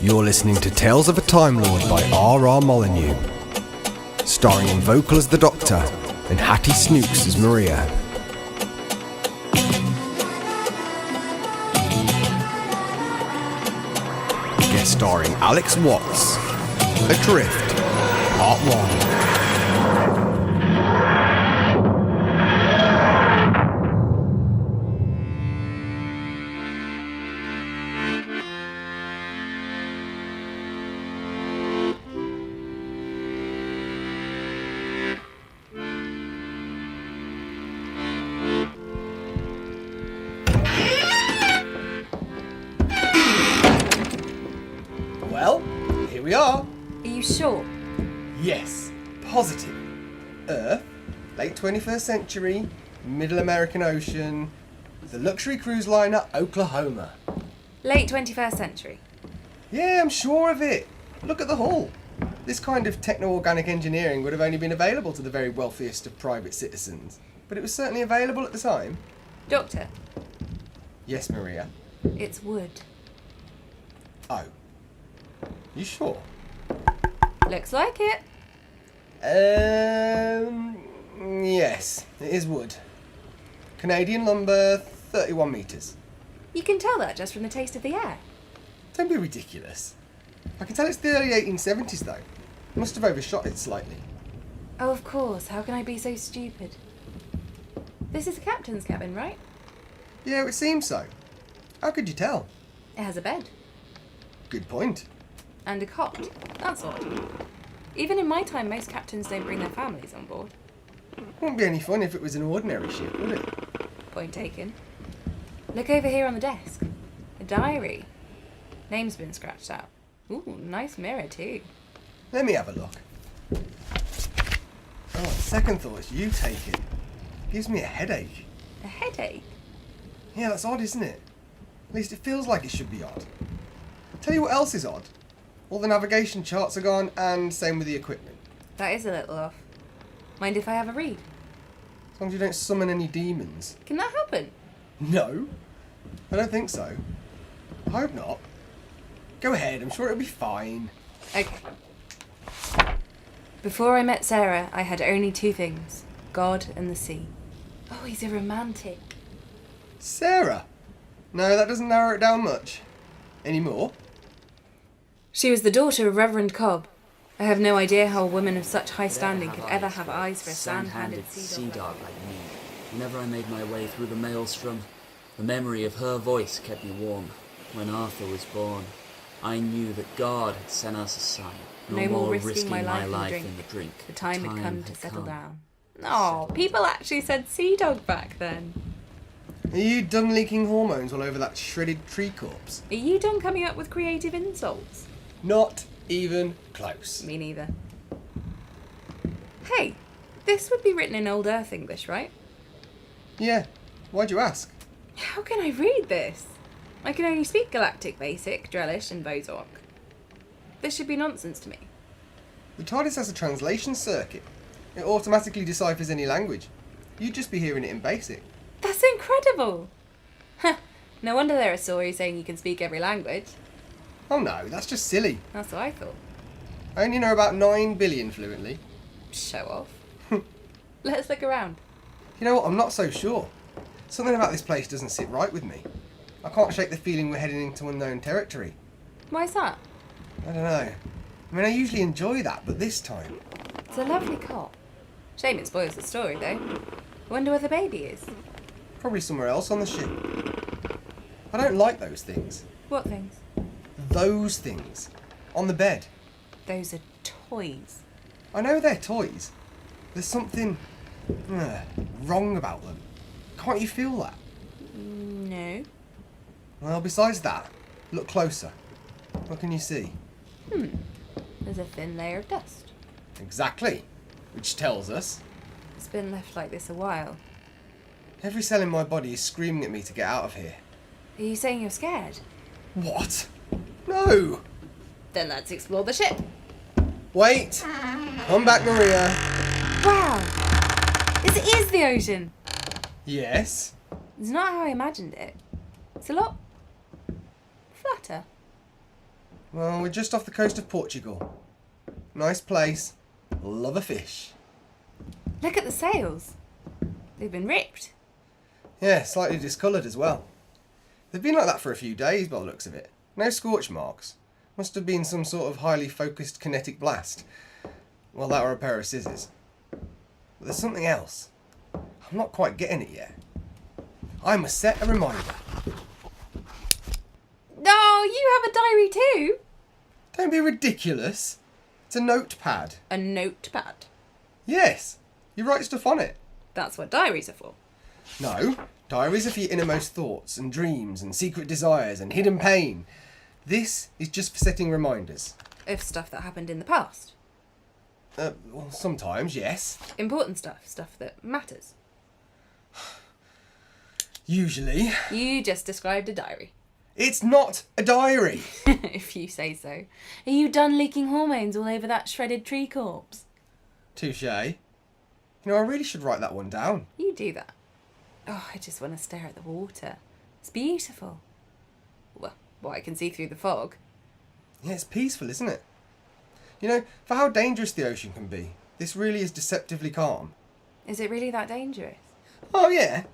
You're listening to Tales of a Timelord by R.R. Molyneux, starring Invokal as the Doctor and Hattie Snooks as Maria. Guest starring Alex Watts, Adrift, Part 1. Well, here we are. Are you sure? Yes, positive. Earth, late 21st century, Middle American Ocean, the luxury cruise liner Oklahoma. Late 21st century. Yeah, I'm sure of it. Look at the hull. This kind of techno-organic engineering would have only been available to the very wealthiest of private citizens, but it was certainly available at the time. Doctor, Yes, Maria. it's wood. Oh. You sure? Looks like it. Yes, it is wood. Canadian lumber, 31 metres. You can tell that just from the taste of the air. Don't be ridiculous. I can tell it's the early 1870s though. Must have overshot it slightly. Oh, of course. How can I be so stupid? This is the captain's cabin, right? Yeah, it seems so. How could you tell? It has a bed. Good point. And a cot. That's odd. Even in my time, most captains don't bring their families on board. Wouldn't be any fun if it was an ordinary ship, would it? Point taken. Look over here on the desk. A diary. Name's been scratched out. Ooh, nice mirror too. Let me have a look. Oh, second thoughts, you take it. Gives me a headache. A headache? Yeah, that's odd, isn't it? At least it feels like it should be odd. Tell you what else is odd. All the navigation charts are gone, and same with the equipment. That is a little off. Mind if I have a read? As long as you don't summon any demons. Can that happen? No, I don't think so. I hope not. Go ahead, I'm sure it'll be fine. Okay. Before I met Sarah, I had only two things. God and the sea. Oh, he's a romantic. Sarah? No, that doesn't narrow it down much. Any more? She was the daughter of Reverend Cobb. I have no idea how a woman of such high standing could ever have eyes for a sand-handed sea dog like me. Whenever I made my way through the maelstrom, the memory of her voice kept me warm. When Arthur was born, I knew that God had sent us a son. No more risking my life in the drink. The time had come to settle down. Oh, people actually said sea dog back then. Are you done leaking hormones all over that shredded tree corpse? Are you done coming up with creative insults? Not even close. Me neither. Hey, this would be written in Old Earth English, right? Yeah, why'd you ask? How can I read this? I can only speak Galactic Basic, Drellish and Bozork. This should be nonsense to me. The TARDIS has a translation circuit. It automatically deciphers any language. You'd just be hearing it in basic. That's incredible! Huh, no wonder there are stories saying you can speak every language. Oh no, that's just silly. That's what I thought. I only know about 9 billion fluently. Show off. Let's look around. You know what, I'm not so sure. Something about this place doesn't sit right with me. I can't shake the feeling we're heading into unknown territory. Why's that? I don't know. I mean, I usually enjoy that, but this time... It's a lovely cot. Shame it spoils the story, though. I wonder where the baby is. Probably somewhere else on the ship. I don't like those things. What things? Those things. On the bed. Those are toys. I know they're toys. There's something... wrong about them. Can't you feel that? No. Well, besides that, look closer. What can you see? There's a thin layer of dust. Exactly. Which tells us... It's been left like this a while. every cell in my body is screaming at me to get out of here. Are you saying you're scared? What? No! Then let's explore the ship. Wait! Come back, Maria. Wow! This is the ocean! Yes? It's not how I imagined it. It's a lot flatter. Well, we're just off the coast of Portugal. Nice place. Love a fish. Look at the sails. They've been ripped. Yeah, slightly discoloured as well. They've been like that for a few days by the looks of it. No scorch marks. Must have been some sort of highly focused kinetic blast. Well, that or a pair of scissors. But there's something else. I'm not quite getting it yet. I must set a reminder. Oh, you have a diary too? Don't be ridiculous. It's a notepad. A notepad. Yes, you write stuff on it. That's what diaries are for. No, diaries are for your innermost thoughts and dreams and secret desires and hidden pain. This is just for setting reminders. Of stuff that happened in the past. Well, sometimes, yes. Important stuff. Stuff that matters. Usually. You just described a diary. It's not a diary. If you say so. Are you done leaking hormones all over that shredded tree corpse? Touché. You know, I really should write that one down. You do that. Oh, I just want to stare at the water. It's beautiful. Well, I can see through the fog. Yeah, it's peaceful, isn't it? You know, for how dangerous the ocean can be, this really is deceptively calm. Is it really that dangerous? Oh, yeah.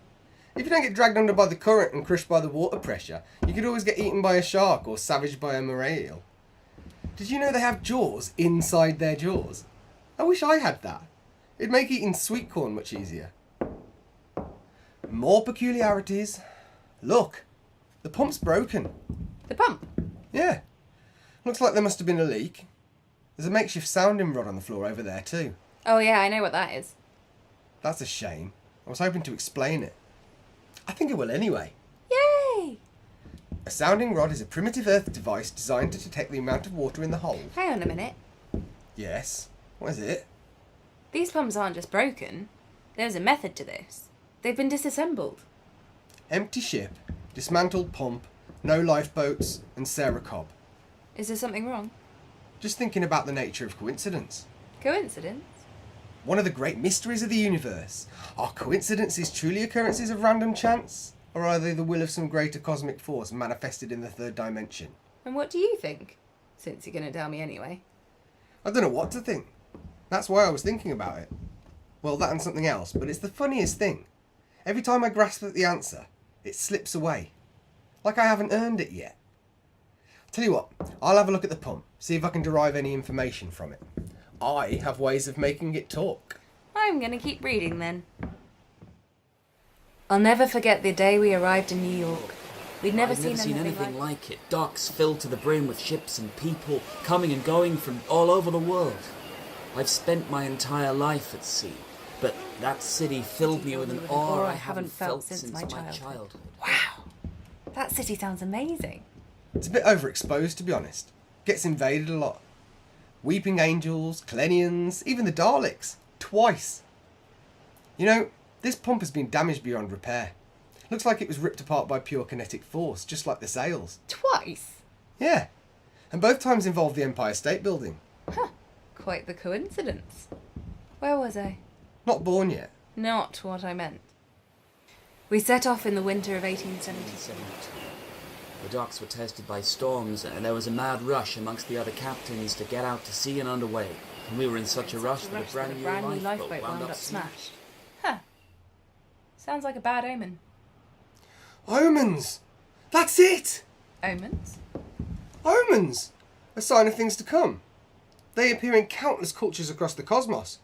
If you don't get dragged under by the current and crushed by the water pressure, you could always get eaten by a shark or savaged by a moray eel. Did you know they have jaws inside their jaws? I wish I had that. It'd make eating sweet corn much easier. More peculiarities. Look, the pump's broken. The pump? Yeah. Looks like there must have been a leak. There's a makeshift sounding rod on the floor over there too. Oh yeah, I know what that is. That's a shame. I was hoping to explain it. I think it will anyway. Yay! A sounding rod is a primitive earth device designed to detect the amount of water in the hold. Hang on a minute. Yes. What is it? These pumps aren't just broken. There's a method to this. They've been disassembled. Empty ship, dismantled pump, no lifeboats, and Sarah Cobb. Is there something wrong? Just thinking about the nature of coincidence. Coincidence? One of the great mysteries of the universe. Are coincidences truly occurrences of random chance? Or are they the will of some greater cosmic force manifested in the third dimension? And what do you think? Since you're going to tell me anyway. I don't know what to think. That's why I was thinking about it. Well, that and something else, but it's the funniest thing. Every time I grasp at the answer, it slips away. Like I haven't earned it yet. Tell you what, I'll have a look at the pump, see if I can derive any information from it. I have ways of making it talk. I'm going to keep reading then. I'll never forget the day we arrived in New York. We'd never I've seen never seen anything anything like it. Docks filled to the brim with ships and people coming and going from all over the world. I've spent my entire life at sea, but that city filled me with an awe I haven't felt since my childhood. Wow, that city sounds amazing. It's a bit overexposed, to be honest. Gets invaded a lot. Weeping Angels, Kalenians, even the Daleks. Twice. You know, this pump has been damaged beyond repair. Looks like it was ripped apart by pure kinetic force, just like the sails. Twice? Yeah. And both times involved the Empire State Building. Huh. Quite the coincidence. Where was I? Not born yet. Not what I meant. We set off in the winter of 1872. The docks were tested by storms, and there was a mad rush amongst the other captains to get out to sea and underway. And we were in such a rush that a brand new lifeboat wound up smashed. Huh. Sounds like a bad omen. Omens! That's it! Omens? Omens! A sign of things to come. They appear in countless cultures across the cosmos.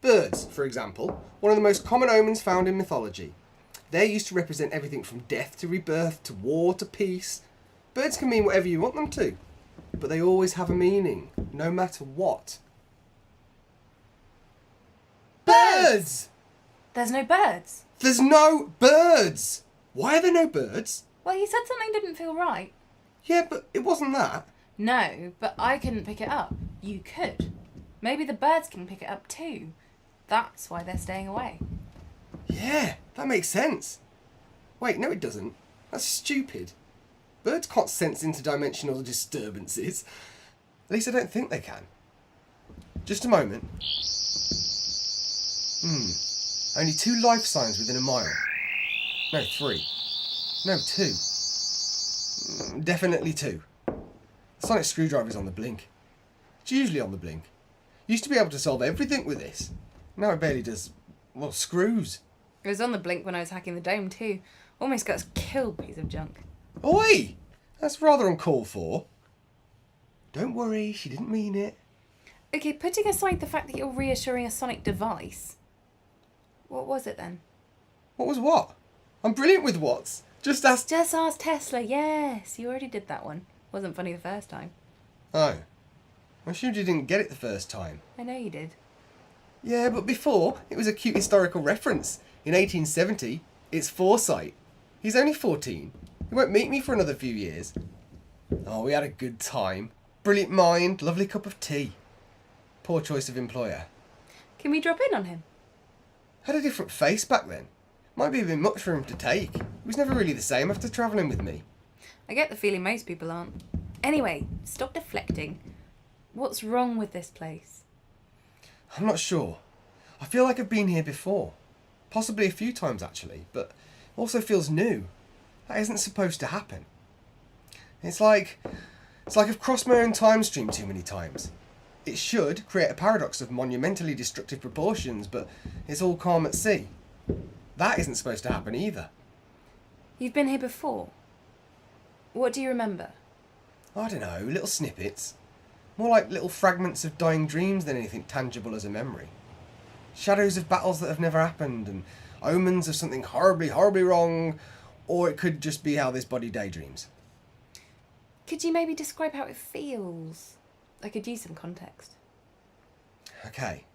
Birds, for example, one of the most common omens found in mythology. They're used to represent everything from death to rebirth to war to peace. Birds can mean whatever you want them to, but they always have a meaning, no matter what. Birds! There's no birds. There's no birds! Why are there no birds? Well, you said something didn't feel right. Yeah, but it wasn't that. No, but I couldn't pick it up. You could. Maybe the birds can pick it up too. That's why they're staying away. Yeah, that makes sense. Wait, no it doesn't. That's stupid. Birds can't sense interdimensional disturbances. At least I don't think they can. Just a moment. Only 2 life signs within a mile. No, 3. No, 2. Definitely 2. Sonic screwdriver's on the blink. It's usually on the blink. Used to be able to solve everything with this. Now it barely does, well, screws. It was on the blink when I was hacking the dome too. Almost got us killed, piece of junk. Oi! That's rather uncalled for. Don't worry, she didn't mean it. Okay, putting aside the fact that you're reassuring a sonic device, what was it then? What was what? I'm brilliant with what's. Just ask... Just ask Tesla, yes. You already did that one. Wasn't funny the first time. Oh. I assumed you didn't get it the first time. I know you did. Yeah, but before, it was a cute historical reference. In 1870, it's foresight. He's only 14. He won't meet me for another few years. Oh, we had a good time. Brilliant mind, lovely cup of tea. Poor choice of employer. Can we drop in on him? Had a different face back then. Might be a bit much for him to take. He was never really the same after travelling with me. I get the feeling most people aren't. Anyway, stop deflecting. What's wrong with this place? I'm not sure. I feel like I've been here before. Possibly a few times actually, but also feels new. That isn't supposed to happen. It's like I've crossed my own time stream too many times. It should create a paradox of monumentally destructive proportions, but it's all calm at sea. That isn't supposed to happen either. You've been here before. What do you remember? I don't know, little snippets. More like little fragments of dying dreams than anything tangible as a memory. Shadows of battles that have never happened, and omens of something horribly, horribly wrong, or it could just be how this body daydreams. Could you maybe describe how it feels? I could use some context. Okay.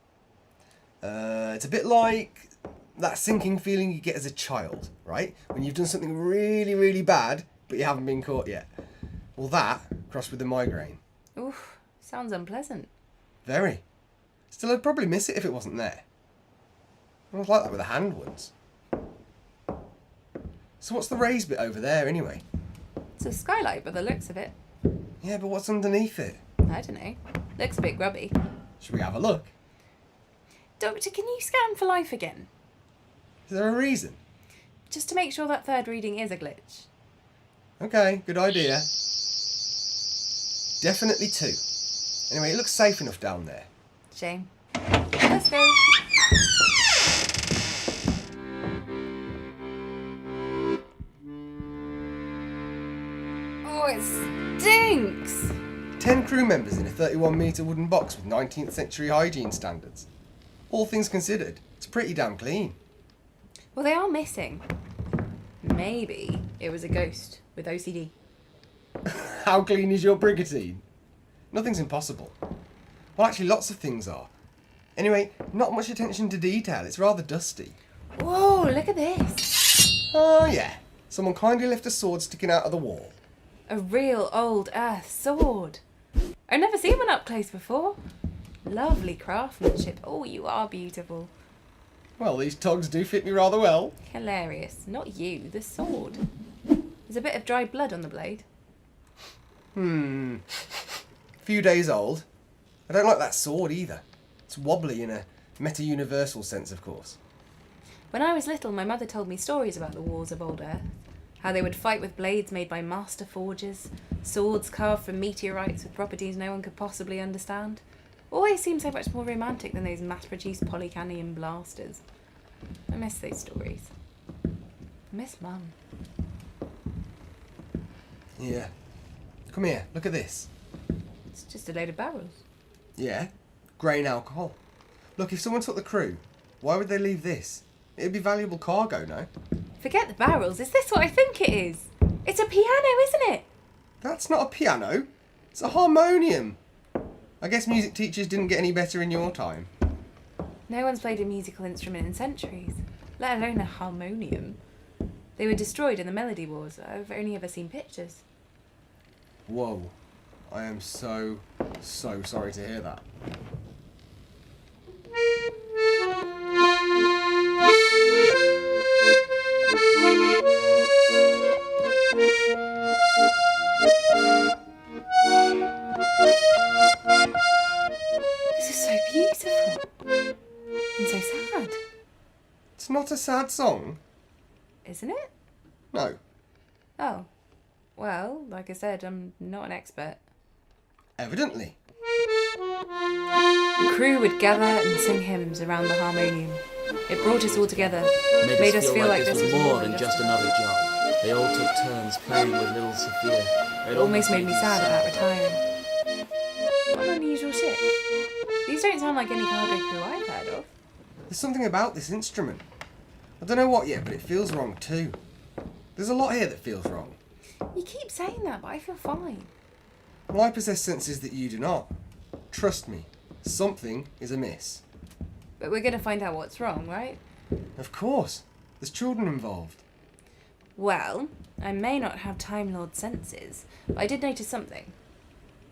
It's a bit like that sinking feeling you get as a child, right? When you've done something really, really bad, but you haven't been caught yet. Well, that, crossed with the migraine. Oof, sounds unpleasant. Very. Still, I'd probably miss it if it wasn't there. I was like that with a hand once. So what's the raised bit over there, anyway? It's a skylight by the looks of it. Yeah, but what's underneath it? I don't know. Looks a bit grubby. Should we have a look? Doctor, can you scan for life again? Is there a reason? Just to make sure that third reading is a glitch. Okay, good idea. Definitely 2. Anyway, it looks safe enough down there. Shame. Let's go. Oh, it stinks! 10 crew members in a 31-metre wooden box with 19th century hygiene standards. All things considered, it's pretty damn clean. Well, they are missing. Maybe it was a ghost with OCD. How clean is your brigantine? Nothing's impossible. Well, actually, lots of things are. Anyway, not much attention to detail. It's rather dusty. Whoa, look at this. Oh, yeah. Someone kindly left a sword sticking out of the wall. A real old earth sword. I've never seen one up close before. Lovely craftsmanship. Oh, you are beautiful. Well, these togs do fit me rather well. Hilarious. Not you, the sword. There's a bit of dried blood on the blade. Few days old. I don't like that sword either. It's wobbly in a meta-universal sense, of course. When I was little, my mother told me stories about the wars of old Earth. How they would fight with blades made by master forgers, swords carved from meteorites with properties no one could possibly understand. Always seemed so much more romantic than those mass-produced polycanium blasters. I miss those stories. I miss Mum. Yeah. Come here, look at this. It's just a load of barrels. Yeah, grain alcohol. Look, if someone took the crew, why would they leave this? It'd be valuable cargo, no? Forget the barrels. Is this what I think it is? It's a piano, isn't it? That's not a piano. It's a harmonium. I guess music teachers didn't get any better in your time. No one's played a musical instrument in centuries, let alone a harmonium. They were destroyed in the Melody Wars. I've only ever seen pictures. Whoa. I am so sorry to hear that. This is so beautiful. And so sad. It's not a sad song. Isn't it? No. Oh. Well, like I said, I'm not an expert. Evidently. The crew would gather and sing hymns around the harmonium. It brought us all together, Made us feel like this was more than just another job. They all took turns playing with little Sophia. It almost made me sad about retiring. What an unusual ship. These don't sound like any cargo crew I've heard of. There's something about this instrument. I don't know what yet, but it feels wrong too. There's a lot here that feels wrong. You keep saying that, but I feel fine. Well, I possess senses that you do not. Trust me, something is amiss. But we're going to find out what's wrong, right? Of course. There's children involved. Well, I may not have Time Lord senses, but I did notice something.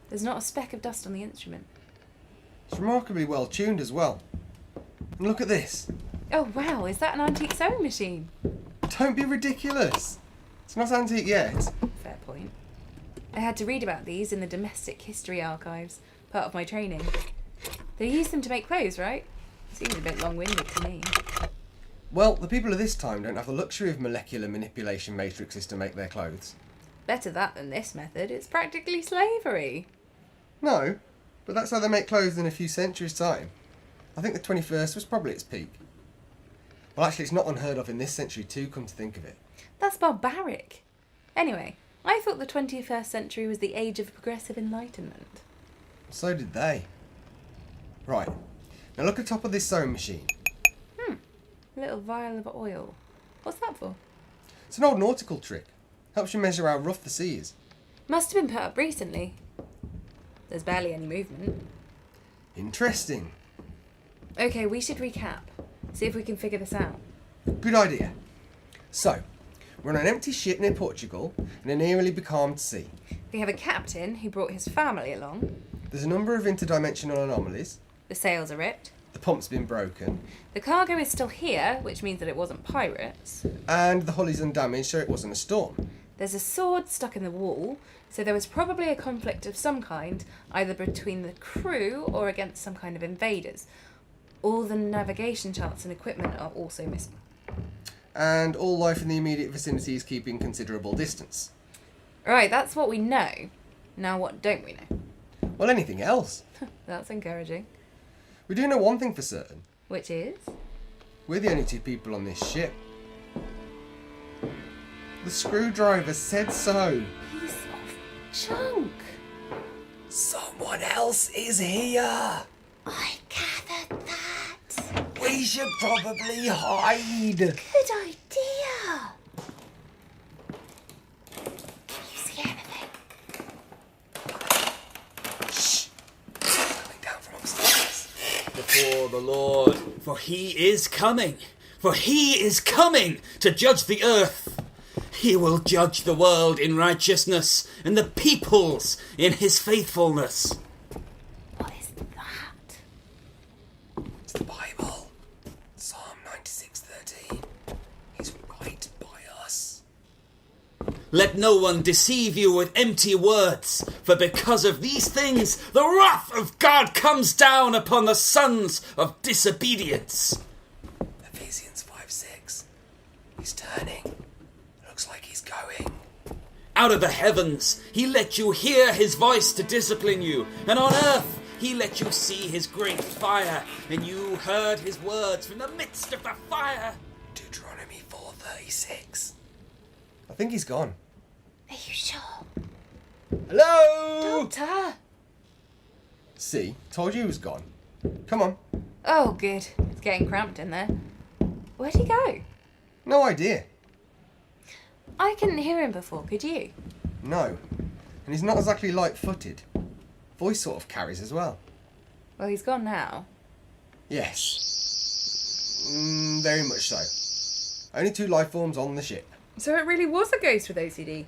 There's not a speck of dust on the instrument. It's remarkably well tuned as well. And look at this. Oh wow, is that an antique sewing machine? Don't be ridiculous. It's not antique yet. Fair point. I had to read about these in the Domestic History Archives, part of my training. They use them to make clothes, right? Seems a bit long-winded to me. Well, the people of this time don't have the luxury of molecular manipulation matrices to make their clothes. Better that than this method. It's practically slavery. No, but that's how they make clothes in a few centuries' time. I think the 21st was probably its peak. Well, actually, it's not unheard of in this century too, come to think of it. That's barbaric. Anyway, I thought the 21st century was the age of progressive enlightenment. So did they. Right, now look at the top of this sewing machine. A little vial of oil. What's that for? It's an old nautical trick. Helps you measure how rough the sea is. Must have been put up recently. There's barely any movement. Interesting. Okay, we should recap. See if we can figure this out. Good idea. So, we're on an empty ship near Portugal in an eerily becalmed sea. We have a captain who brought his family along. There's a number of interdimensional anomalies. The sails are ripped. The pump's been broken. The cargo is still here, which means that it wasn't pirates. And the hull is undamaged, so it wasn't a storm. There's a sword stuck in the wall, so there was probably a conflict of some kind, either between the crew or against some kind of invaders. All the navigation charts and equipment are also missing. And all life in the immediate vicinity is keeping considerable distance. Right, that's what we know. Now what don't we know? Well, anything else? That's encouraging. We do know one thing for certain. Which is? We're the only two people on this ship. The screwdriver said so. Piece of junk. Someone else is here. I gathered that. We should probably hide. Good idea. Can you see anything? Shh. Coming down from upstairs. Before the Lord, for he is coming. For he is coming to judge the earth. He will judge the world in righteousness and the peoples in his faithfulness. What is that? It's the Bible. Psalm 96:13. He's right by us. Let no one deceive you with empty words, for because of these things the wrath of God comes down upon the sons of disobedience. Ephesians 5:6. He's turning. Looks like he's going. Out of the heavens he let you hear his voice to discipline you, and on earth he let you see his great fire, and you heard his words from the midst of the fire. Deuteronomy 4:36. I think he's gone. Are you sure? Hello? Doctor! See, told you he was gone. Come on. Oh, good. It's getting cramped in there. Where'd he go? No idea. I couldn't hear him before, could you? No. And he's not exactly light-footed. Voice sort of carries as well. Well, he's gone now. Yes. Very much so. Only two life forms on the ship. So it really was a ghost with OCD?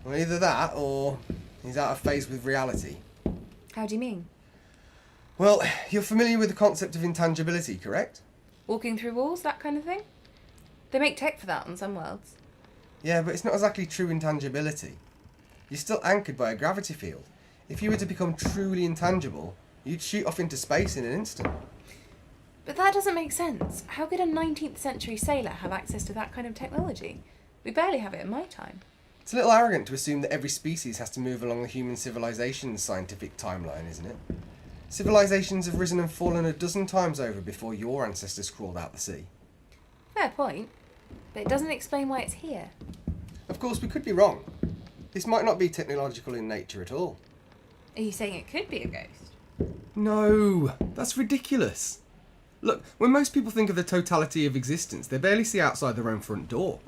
Well, either that or he's out of phase with reality. How do you mean? Well, you're familiar with the concept of intangibility, correct? Walking through walls, that kind of thing? They make tech for that on some worlds. Yeah, but it's not exactly true intangibility. You're still anchored by a gravity field. If you were to become truly intangible, you'd shoot off into space in an instant. But that doesn't make sense. How could a 19th century sailor have access to that kind of technology? We barely have it in my time. It's a little arrogant to assume that every species has to move along the human civilization's scientific timeline, isn't it? Civilizations have risen and fallen a dozen times over before your ancestors crawled out the sea. Fair point, but it doesn't explain why it's here. Of course, we could be wrong. This might not be technological in nature at all. Are you saying it could be a ghost? No, that's ridiculous. Look, when most people think of the totality of existence, they barely see outside their own front door.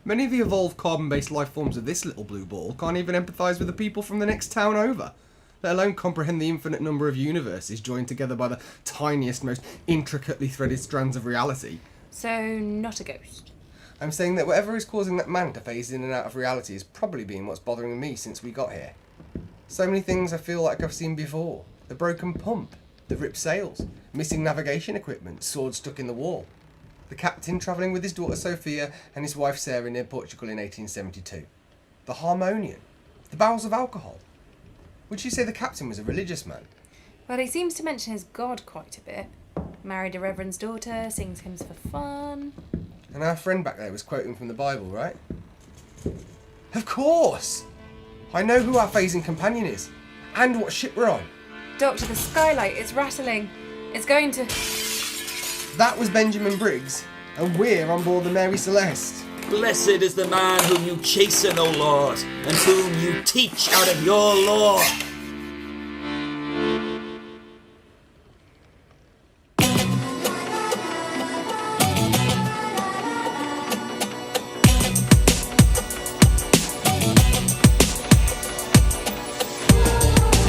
Many of the evolved carbon-based life forms of this little blue ball can't even empathise with the people from the next town over, let alone comprehend the infinite number of universes joined together by the tiniest, most intricately threaded strands of reality. So, not a ghost. I'm saying that whatever is causing that man to phase in and out of reality has probably been what's bothering me since we got here. So many things I feel like I've seen before. The broken pump, the ripped sails, missing navigation equipment, swords stuck in the wall. The captain travelling with his daughter Sophia and his wife Sarah near Portugal in 1872. The harmonium, the barrels of alcohol. Would you say the captain was a religious man? Well, he seems to mention his God quite a bit. Married a reverend's daughter, sings hymns for fun. And our friend back there was quoting from the Bible, right? Of course! I know who our phasing companion is, and what ship we're on. Doctor, the skylight, it's rattling. It's going to... That was Benjamin Briggs, and we're on board the Mary Celeste. Blessed is the man whom you chasten, O Lord, and whom you teach out of your law.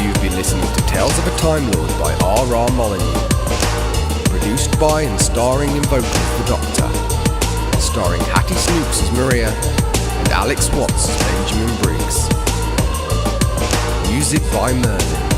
You've been listening to Tales of a Timelord by R.R. Molyneux. Produced by and starring Invokal as the Doctor. Starring Hattie Snooks as Maria and Alex Watts as Benjamin Briggs. Music by Merlin.